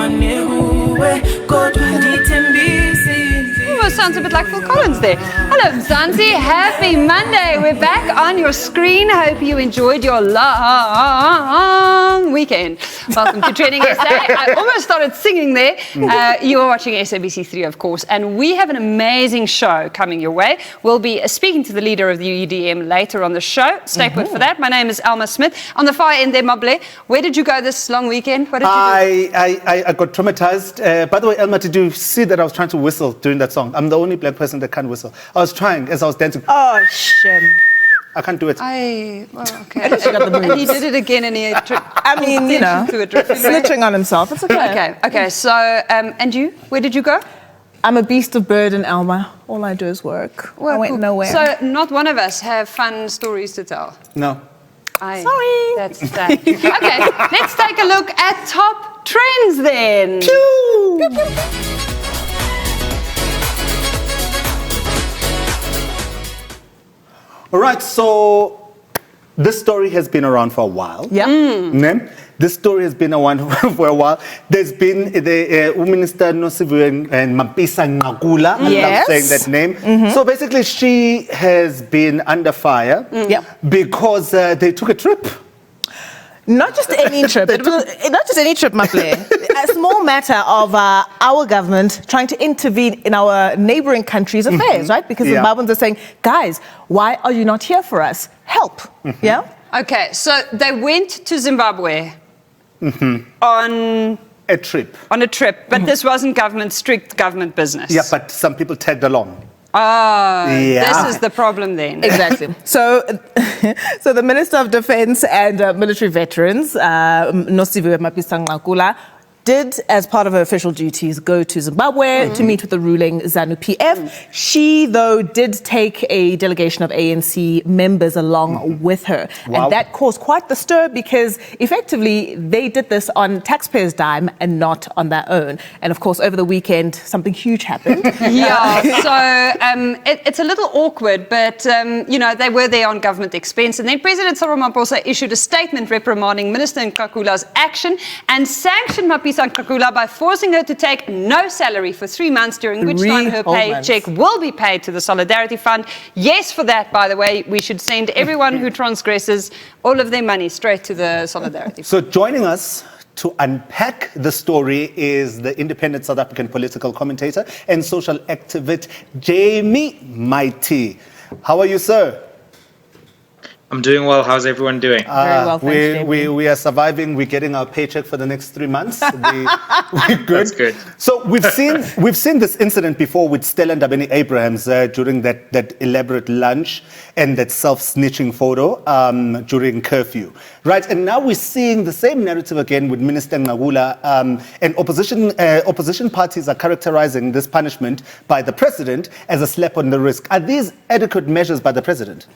Almost sounds a bit like Phil Collins there. Hello, Mzansi. Happy Monday. We're back on your screen. Hope you enjoyed your long weekend. Welcome to Training SA. I almost started singing there. You are watching SABC3, of course, and we have an amazing show coming your way. We'll be speaking to the leader of the UDM later on the show. Stay put for that. My name is Alma Smith. On the far end there, Mable. Where did you go this long weekend? What did you do? I got traumatized. By the way, Elma, did you see that I was trying to whistle during that song? I'm the only black person that can't whistle. I was trying as I was dancing. Oh, shit. I can't do it. Okay. And he did it again and he... snitching on himself. It's okay. Okay. So, and you? Where did you go? I'm a beast of burden, Alma. All I do is work. I went nowhere. So, not one of us have fun stories to tell? No. Sorry. That's that. Okay, let's take a look at top trends then. All right, so this story has been around for a while. Yeah. This story has been around for a while. There's been the Minister Nosiviwe and Mapisa Ngakula. Yes. I'm saying that name. So basically, she has been under fire because they took a trip. Not just any trip. Not just any trip, Maple. A small matter of our government trying to intervene in our neighboring countries' affairs, right? Because Zimbabweans are saying, guys, why are you not here for us? Help. Yeah? Okay, so they went to Zimbabwe on a trip. But this wasn't strict government business. Yeah, but some people tagged along. This is the problem then. Exactly. So the Minister of Defense and Military Veterans, Nosiviwe Ngakula, did, as part of her official duties, go to Zimbabwe to meet with the ruling ZANU-PF. She, though, did take a delegation of ANC members along with her. Wow. And that caused quite the stir because, effectively, they did this on taxpayers' dime and not on their own. And, of course, over the weekend, something huge happened. It's a little awkward, but, they were there on government expense. And then President Cyril Ramaphosa issued a statement reprimanding Minister Ngakula's action and sanctioned Mapisa Ngakula by forcing her to take no salary for 3 months, during which time her paycheck will be paid to the Solidarity Fund. Yes, for that, by the way, we should send everyone who transgresses all of their money straight to the Solidarity Fund. So joining us to unpack the story is the independent South African political commentator and social activist, Jamie Mighti. How are you, sir? I'm doing well. How's everyone doing? Very well, thanks, we are surviving. We're getting our paycheck for the next 3 months. We're good. That's good. So we've seen this incident before with Stella Ndabeni-Abrahams during that elaborate lunch and that self-snitching photo during curfew, right? And now we're seeing the same narrative again with Minister Ngakula, and opposition parties are characterizing this punishment by the president as a slap on the wrist. Are these adequate measures by the president?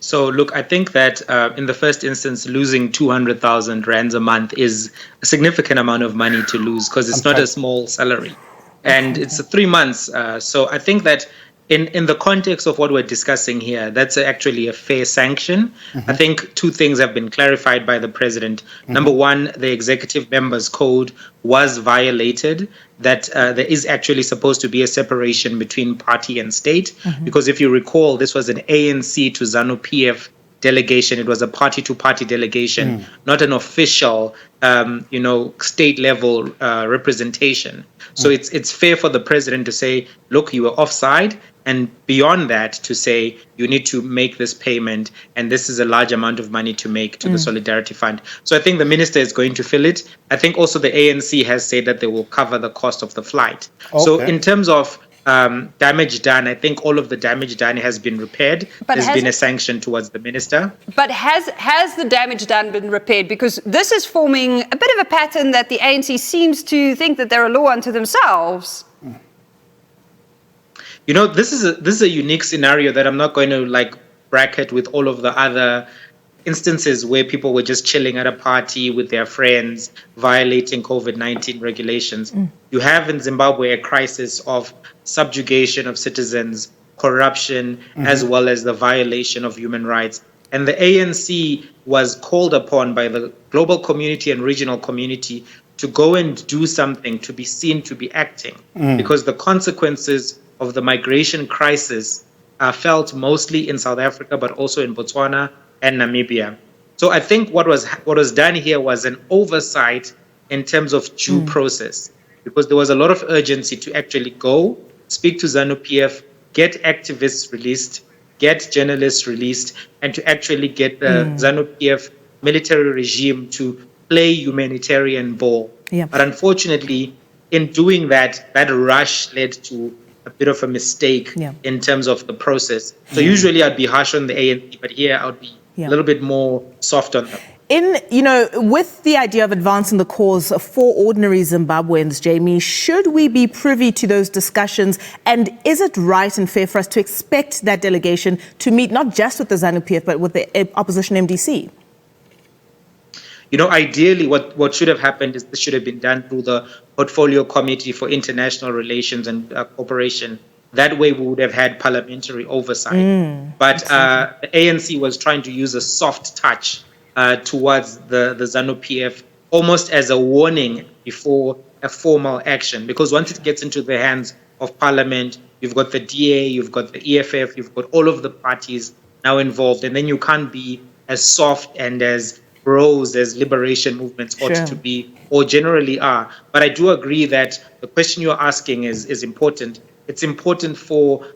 So, look, I think that in the first instance, losing 200,000 rands a month is a significant amount of money to lose because it's not a small salary. And it's 3 months. So I think that in the context of what we're discussing here, that's actually a fair sanction. I think two things have been clarified by the president. Number one, the executive members' code was violated, that there is actually supposed to be a separation between party and state. Because if you recall, this was an ANC to ZANU-PF delegation. It was a party-to-party delegation, not an official, state-level representation. So it's fair for the president to say, look, you were offside, and beyond that to say you need to make this payment, and this is a large amount of money to make to the Solidarity Fund. So I think the minister is going to fill it. I think also the ANC has said that they will cover the cost of the flight. Okay. So in terms of damage done, I think all of the damage done has been repaired. There's been a sanction towards the minister. But has the damage done been repaired? Because this is forming a bit of a pattern that the ANC seems to think that they're a law unto themselves. This is a unique scenario that I'm not going to bracket with all of the other instances where people were just chilling at a party with their friends, violating COVID-19 regulations. You have in Zimbabwe a crisis of subjugation of citizens, corruption, as well as the violation of human rights. And the ANC was called upon by the global community and regional community to go and do something, to be seen, to be acting, because the consequences of the migration crisis are felt mostly in South Africa, but also in Botswana and Namibia. So I think what was done here was an oversight in terms of due process, because there was a lot of urgency to actually go, speak to ZANU-PF, get activists released, get journalists released, and to actually get the ZANU-PF military regime to play humanitarian ball. Yeah. But unfortunately, in doing that, that rush led to a bit of a mistake in terms of the process. So usually I'd be harsh on the ANC, but here I would be a little bit more soft on them. With the idea of advancing the cause for ordinary Zimbabweans, Jamie, should we be privy to those discussions? And is it right and fair for us to expect that delegation to meet not just with the ZANU-PF, but with the opposition MDC? Ideally, what should have happened is this should have been done through the Portfolio Committee for International Relations and Cooperation. That way, we would have had parliamentary oversight. But the ANC was trying to use a soft touch towards the ZANU-PF, almost as a warning before a formal action. Because once it gets into the hands of Parliament, you've got the DA, you've got the EFF, you've got all of the parties now involved, and then you can't be as soft and as bros as liberation movements ought to be, or generally are. But I do agree that the question you're asking is important. It's important for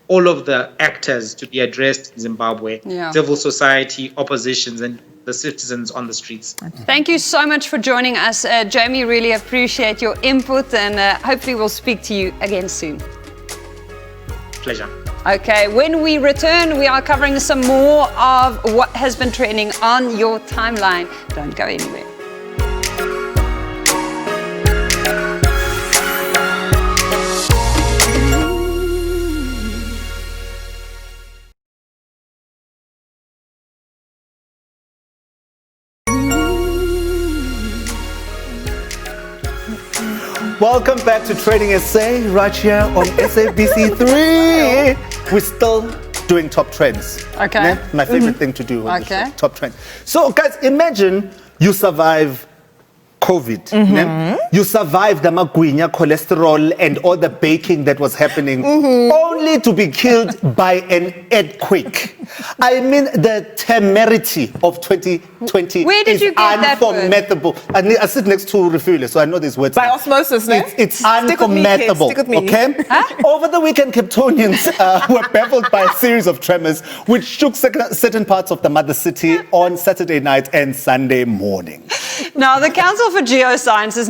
all of the actors to be addressed in Zimbabwe, civil society, oppositions, and the citizens on the streets. Thank you so much for joining us, Jamie. Really appreciate your input, and hopefully we'll speak to you again soon. Pleasure. Okay, when we return, we are covering some more of what has been trending on your timeline. Don't go anywhere. Welcome back to Trading SA, right here on SABC3. We're still doing top trends. Okay. Ne? My favorite thing to do on Okay. the show, top trends. So, guys, imagine you survive COVID. Ne? You survived the magwinya, cholesterol, and all the baking that was happening, only to be killed by an earthquake. I mean, the temerity of 2020 Where did is you get that word? unforgettable. I sit next to Refuele, so I know these words. By osmosis, no? It's Stick with me, kids. unforgettable. Stick with me. Okay? Over the weekend, Capetonians were baffled by a series of tremors which shook certain parts of the mother city on Saturday night and Sunday morning. Now, the Council for Geosciences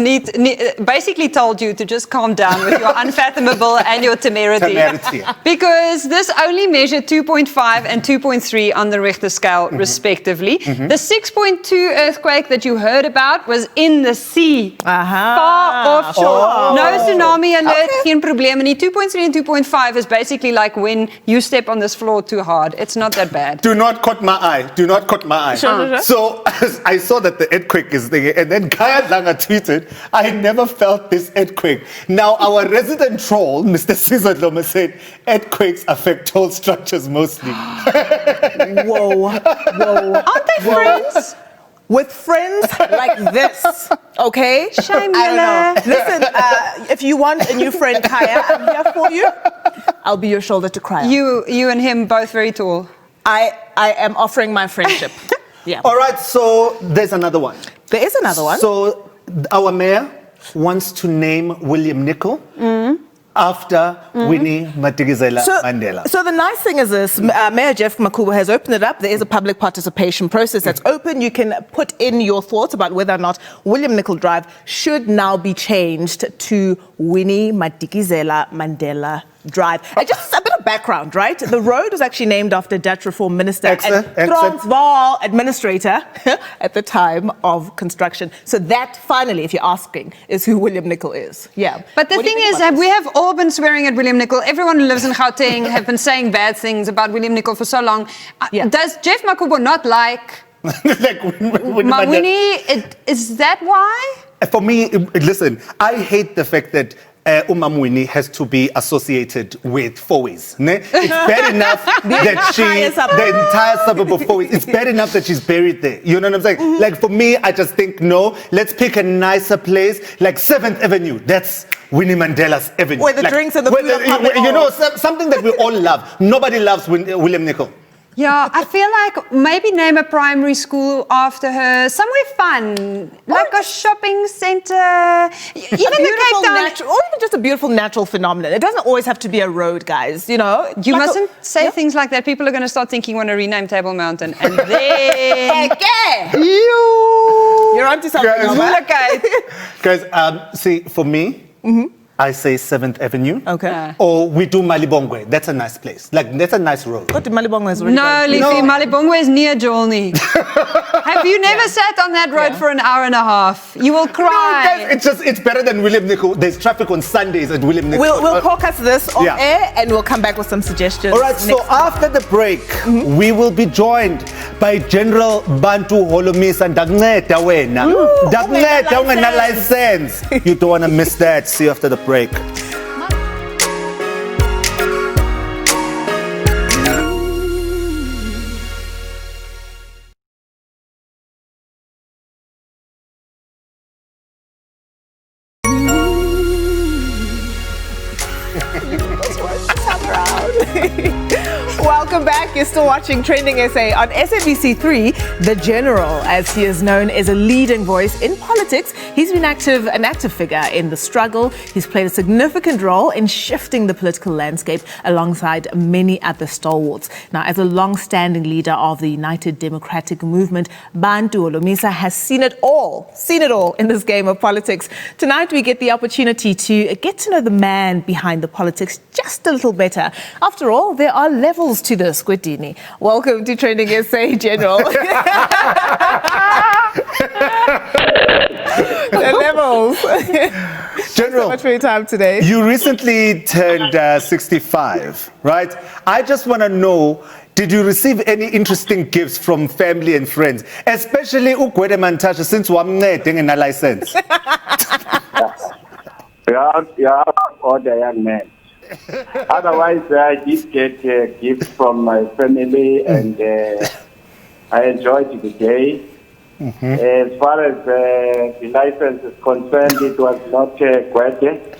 basically told you to just calm down with your unfathomable and your temerity. Because this only measured 2.5 and 2.3 on the Richter scale, respectively. The 6.2 earthquake that you heard about was in the sea, far offshore. No tsunami alert, geen probleem. And 2.3 and 2.5 is basically like when you step on this floor too hard. It's not that bad. Do not cut my eye. Do not cut my eye. Sure. So I saw that the earthquake is there, and then Kaya Dlanga tweeted, I never felt this earthquake. Now, our resident troll, Mr. Caesar Dloma, said, earthquakes affect tall structures mostly. Whoa. Aren't they friends? With friends like this, okay? Shame, I don't know. Listen, if you want a new friend, Kaya, I'm here for you. I'll be your shoulder to cry on. You and him both very tall. I am offering my friendship. Yeah. All right, so there's another one. There is another one. So our mayor wants to name William Nicol after Winnie Madikizela Mandela. So the nice thing is this, Mayor Jeff Makubo has opened it up. There is a public participation process that's open. You can put in your thoughts about whether or not William Nicol Drive should now be changed to Winnie Madikizela Mandela Drive. And just a bit of background, right? The road was actually named after Dutch Reform Minister and Transvaal administrator at the time of construction. So that, finally, if you're asking, is who William Nicol is. Yeah. But the thing is that we have all been swearing at William Nicol. Everyone who lives in Gauteng have been saying bad things about William Nicol for so long. Does Jeff Makubo not like Winnie? Is that why? For me, listen, I hate the fact that Umamwini has to be associated with Fourways. It's bad enough that the entire suburb of Fourways, it's bad enough that she's buried there. You know what I'm saying? Mm-hmm. Like for me, I just think, no, let's pick a nicer place, like 7th Avenue. That's Winnie Mandela's Avenue. Where the drinks and the food are popping you know, off. something that we all love. Nobody loves William Nicol. Yeah, I feel like maybe name a primary school after her, somewhere fun, like a shopping centre, even the Cape Town. Or even just a beautiful natural phenomenon. It doesn't always have to be a road, guys. You know, You like mustn't say things like that. People are going to start thinking you want to rename Table Mountain, and then You're onto something. Guys, Noma. Guys, see, for me, I say 7th Avenue. Okay. Or we do Malibongwe. That's a nice place. Like, that's a nice road. What did Malibongwe is already No, done? Leafy, Malibongwe is near Jolny. Have you never sat on that road for an hour and a half? You will No, cry. guys, it's better than William Nicol. There's traffic on Sundays at William Nicol. We'll caucus this off Yeah. air and we'll come back with some suggestions. All right, so next time. after the break, we will be joined by General Bantu Holomisa. Ndakunceda wena. Ndakunceda ungena license. You don't want to miss that. See you after the break. Welcome back. You're still watching Trending SA on SABC3. The General, as he is known, is a leading voice in politics. He's been an active figure in the struggle. He's played a significant role in shifting the political landscape alongside many other stalwarts. Now, as a long-standing leader of the United Democratic Movement, Bantu Holomisa has seen it all in this game of politics. Tonight, we get the opportunity to get to know the man behind the politics just a little better. After all, there are levels to this, Kwetini. Welcome to Trending SA, General. The levels. General, So much for your time today. you recently turned 65, right? I just want to know, did you receive any interesting gifts from family and friends? Especially Ugwede Mantashe, since wamncede ngena license. Yeah, or the young man. Otherwise, I did get gifts from my family, and I enjoyed the day. As far as the license is concerned, it was not Gwede.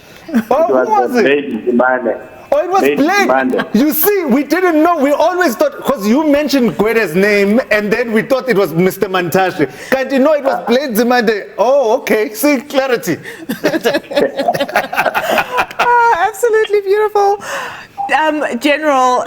Oh, It was who was it? Blade Zimane. Oh, it was Blade Blake. Zimane. You see, we didn't know. We always thought, because you mentioned Gwede's name, and then we thought it was Mr. Mantashe. Can't you know it was Blade Zimande? Oh, okay. See, clarity. Absolutely beautiful. General,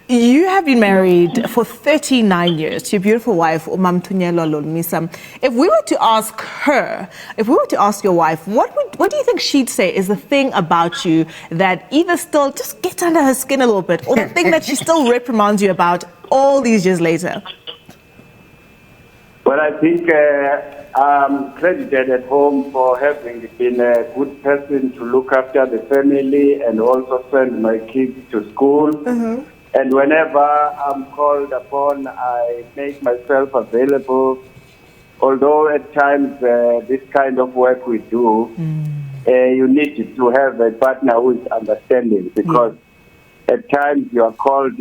you have been married for 39 years to your beautiful wife, Umamthunyelwa Holomisa. If we were to ask her, if we were to ask your wife, what do you think she'd say is the thing about you that either still just gets under her skin a little bit, or the thing that she still reprimands you about all these years later? Well, I think I'm credited at home for having been a good person to look after the family and also send my kids to school. And whenever I'm called upon, I make myself available. Although at times this kind of work we do, you need to have a partner who is understanding, because at times you are called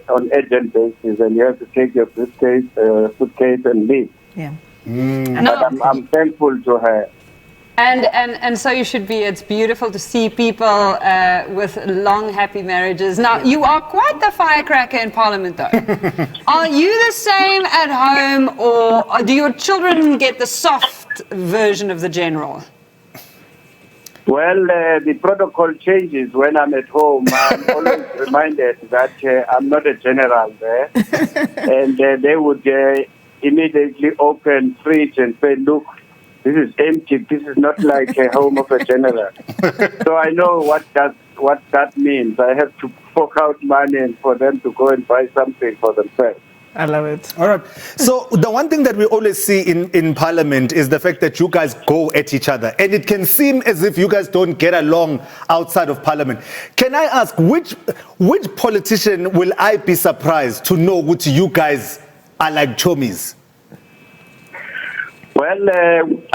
on urgent basis and you have to take your suitcase and leave. Yeah. But I'm thankful to her. And so you should be. It's beautiful to see people with long, happy marriages. Now, you are quite the firecracker in Parliament, though. Are you the same at home, or do your children get the soft version of the General? Well, the protocol changes when I'm at home. I'm always reminded that I'm not a general there. And they would immediately open fridge and say, look, this is empty. This is not like a home of a general. So I know what that means. I have to fork out money for them to go and buy something for themselves. I love it. All right. So the one thing that we always see in Parliament is the fact that you guys go at each other. And it can seem as if you guys don't get along outside of Parliament. Can I ask, which politician will I be surprised to know which you guys are like chummies? Well,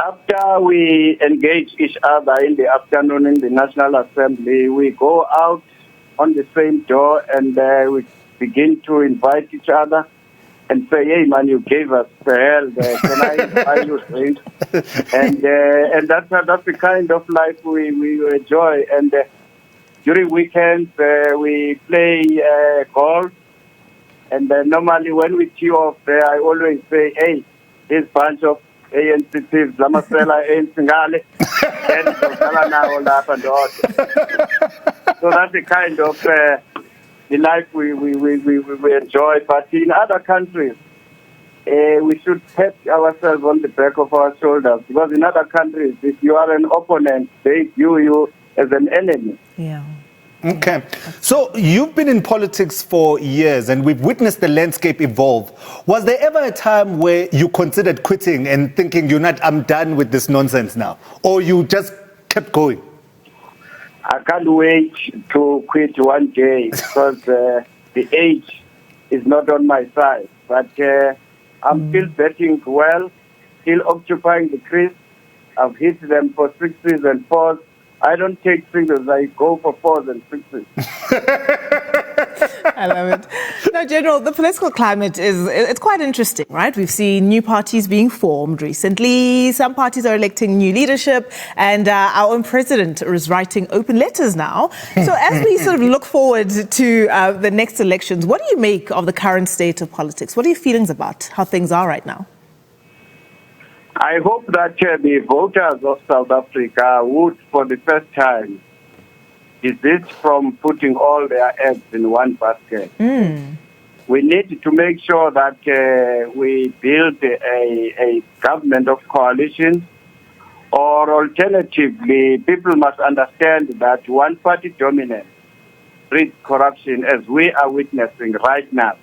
after we engage each other in the afternoon in the National Assembly, we go out on the same door and we begin to invite each other and say, hey, man, you gave us the hell. Can I buy you a drink? And that's the kind of life we enjoy. And during weekends, we play golf. And normally when we tee off there, I always say, hey, this bunch of ANC thieves, Lamasela, ANC Ngale, and so that's the kind of the life we enjoy. But in other countries, we should pat ourselves on the back of our shoulders, because in other countries, if you are an opponent, they view you as an enemy. Yeah. Okay. So you've been in politics for years and we've witnessed the landscape evolve. Was there ever a time where you considered quitting and thinking, I'm done with this nonsense now? Or you just kept going? I can't wait to quit one day because the age is not on my side. But I'm still batting well, still occupying the crease. I've hit them for 6s and 4s. I don't take singles, I go for 4s and 6s. I love it. Now, General, the political climate it's quite interesting, right? We've seen new parties being formed recently. Some parties are electing new leadership, and our own president is writing open letters now. So as we sort of look forward to the next elections, what do you make of the current state of politics? What are your feelings about how things are right now? I hope that the voters of South Africa would, for the first time, desist from putting all their eggs in one basket. We need to make sure that we build a government of coalitions, or alternatively, people must understand that one-party dominance breeds corruption, as we are witnessing right now.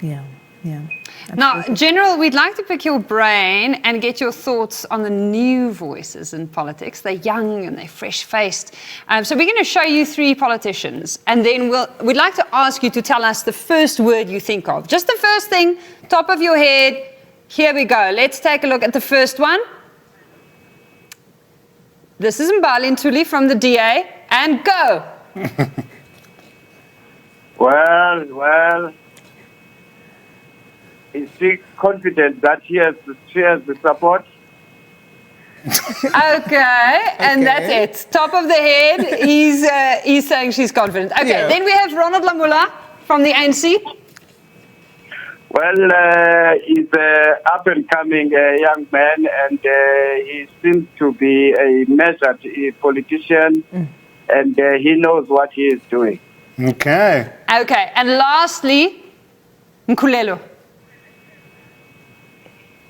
Yeah. Now, General, we'd like to pick your brain and get your thoughts on the new voices in politics. They're young and they're fresh-faced. So we're going to show you 3 politicians, and then we'd like to ask you to tell us the first word you think of. Just the first thing, top of your head. Here we go. Let's take a look at the first one. This is Mbali Ntuli from the DA, and go. Well. Is she confident that she has the support? Okay, and that's it. Top of the head, he's saying she's confident. Okay, Then we have Ronald Lamula from the ANC. Well, he's an up-and-coming young man, and he seems to be a measured politician, and he knows what he is doing. Okay, and lastly, Nkulelo.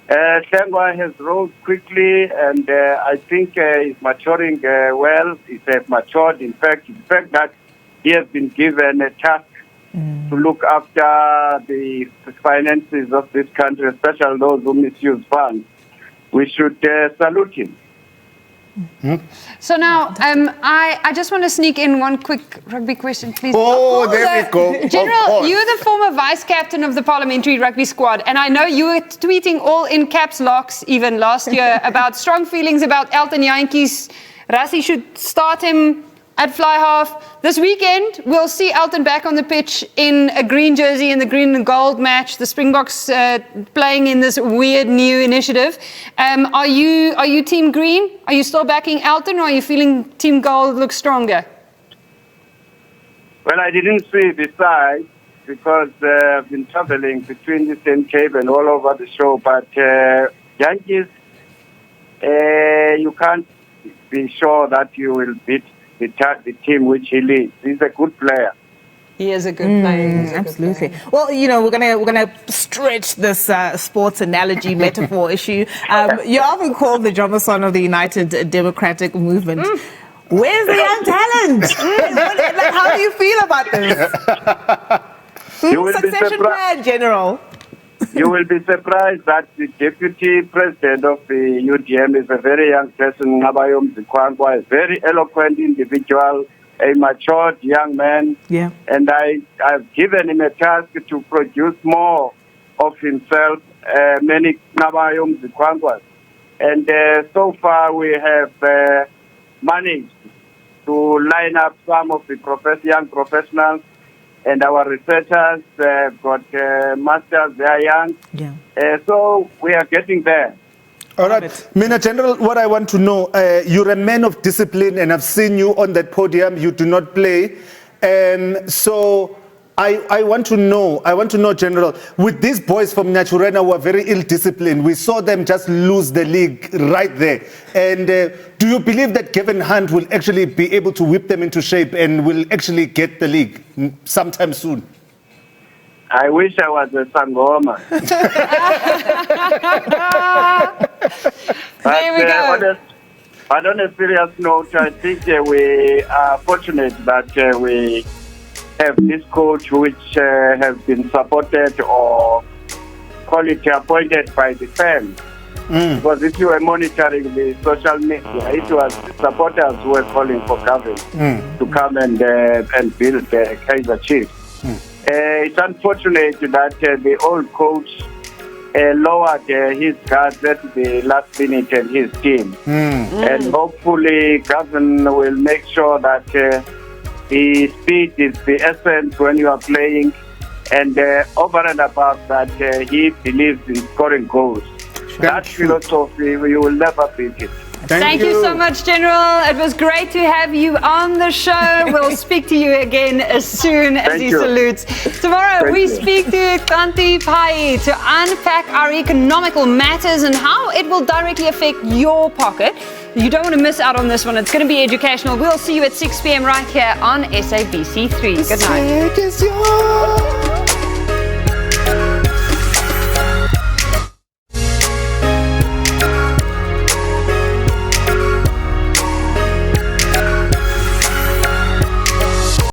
Hlengwa has rose quickly, and I think he's maturing well. He has matured. In fact, the fact that he has been given a task to look after the finances of this country, especially those who misuse funds, we should salute him. So now, I just want to sneak in one quick rugby question, please. Oh, there we go. General, you're the former vice captain of the parliamentary rugby squad, and I know you were tweeting all in caps locks even last year about strong feelings about Elton Jantjies. Rassie should start him at fly half. This weekend, we'll see Elton back on the pitch in a green jersey in the green and gold match. The Springboks playing in this weird new initiative. Are you team green? Are you still backing Elton, or are you feeling team gold looks stronger? Well, I didn't see the side because I've been traveling between the Eastern Cape and all over the show. But Jantjies, you can't be sure that you will beat the team which he leads. He's a good player. He is a good player. Absolutely. Well, we're gonna stretch this sports analogy metaphor issue. You're often called the Jomason of the United Democratic Movement. Where's the young talent? How do you feel about this? Succession plan, General. You will be surprised that the deputy president of the UDM is a very young person, Nabayom Zikwangwa, a very eloquent individual, a matured young man. Yeah. And I've given him a task to produce more of himself, many Nabayom Zikwangwas. And so far we have managed to line up some of the young professionals, and our researchers got masters, they are young. Yeah. So we are getting there. All right. Mina General, what I want to know, you're a man of discipline, and I've seen you on that podium. You do not play. So I want to know, General, with these boys from Naturena who are very ill-disciplined, we saw them just lose the league right there. And do you believe that Kevin Hunt will actually be able to whip them into shape and will actually get the league sometime soon? I wish I was a Sangoma. There we go. But on a serious note, I think we are fortunate that we have this coach which has been supported or call it appointed by the fans. Because if you were monitoring the social media, it was supporters who were calling for Gavin to come and build the Kaizer Chiefs. It's unfortunate that the old coach lowered his guards at the last minute and his team. And hopefully Gavin will make sure that the speed is the essence when you are playing, and over and above that, he believes in scoring goals. That philosophy, we will never beat it. Thank you so much, General. It was great to have you on the show. We'll speak to you again as soon as he salutes. Tomorrow we speak to Kanti Pai to unpack our economical matters and how it will directly affect your pocket. You don't want to miss out on this one. It's going to be educational. We'll see you at 6 p.m. right here on SABC3. Good night.